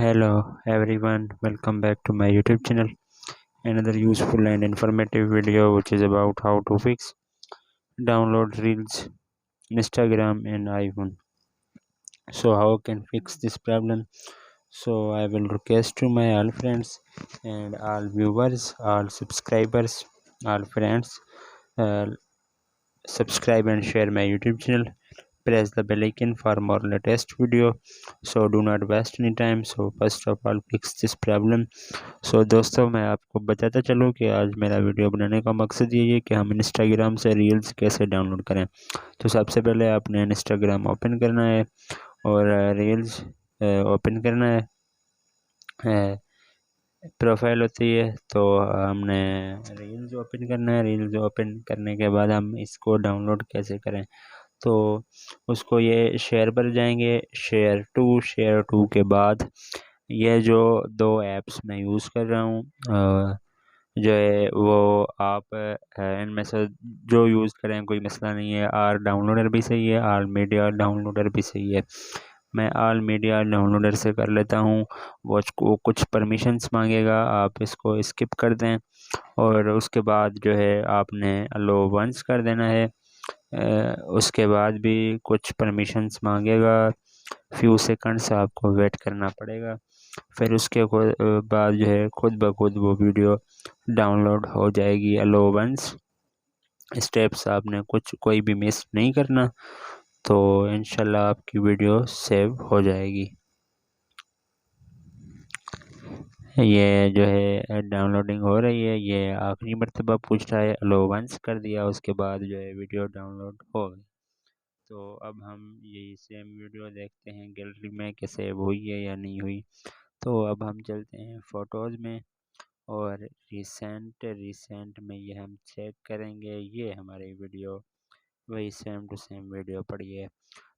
Hello everyone, welcome back to my YouTube channel. Another useful and informative video which is about how to fix download reels, Instagram and iPhone. So how can fix this problem? So I will request to my all friends and all viewers, all subscribers, all friends, uh, subscribe and share my YouTube channel. Press the bell icon for more latest video. So do not waste any time. So first of all fix this problem. सो दोस्तों मैं आपको बताता चलूँ कि आज मेरा video बनाने का मकसद यही है कि हम इंस्टाग्राम से रील्स कैसे डाउनलोड करें। तो सबसे पहले आपने इंस्टाग्राम ओपन करना है और रील्स ओपन करना है। प्रोफाइल होती है तो हमने रील्स ओपन करना है। रील्स ओपन करने के बाद हम इसको डाउनलोड कैसे करें, तो उसको ये शेयर पर जाएंगे, शेयर टू के बाद ये जो दो ऐप्स मैं यूज़ कर रहा हूँ जो है वो आप इनमें से जो यूज़ करें कोई मसला नहीं है। आर डाउनलोडर भी सही है, आल मीडिया डाउनलोडर भी सही है। मैं आल मीडिया डाउनलोडर से कर लेता हूँ। वो कुछ परमिशंस मांगेगा, आप इसको स्किप कर दें और उसके बाद जो है आपने अलो वंस कर देना है। उसके बाद भी कुछ परमिशंस मांगेगा, फ्यू सेकंड्स आपको वेट करना पड़ेगा। फिर उसके बाद जो है खुद ब खुद वो वीडियो डाउनलोड हो जाएगी। अलो वंस स्टेप्स आपने कोई भी मिस नहीं करना, तो इंशाल्लाह आपकी वीडियो सेव हो जाएगी। ये जो है डाउनलोडिंग हो रही है, ये आखिरी मरतबा पूछ रहा है, अलो वंस कर दिया, उसके बाद जो है वीडियो डाउनलोड हो गई। तो अब हम यही सेम वीडियो देखते हैं गैलरी में कि सेव हुई है या नहीं हुई। तो अब हम चलते हैं फ़ोटोज़ में और रिसेंट में ये हम चेक करेंगे। ये हमारी वीडियो वही सेम टू सेम वीडियो पड़ी है।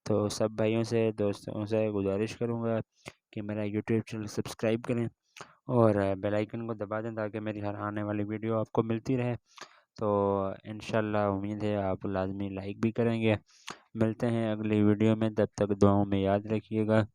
तो सब भाइयों से दोस्तों से गुजारिश करूँगा कि मेरा यूट्यूब चैनल सब्सक्राइब करें और बेल आइकन को दबा दें ताकि मेरी हर आने वाली वीडियो आपको मिलती रहे। तो इंशाल्लाह उम्मीद है आप लाजमी लाइक भी करेंगे। मिलते हैं अगली वीडियो में, तब तक दुआओं में याद रखिएगा।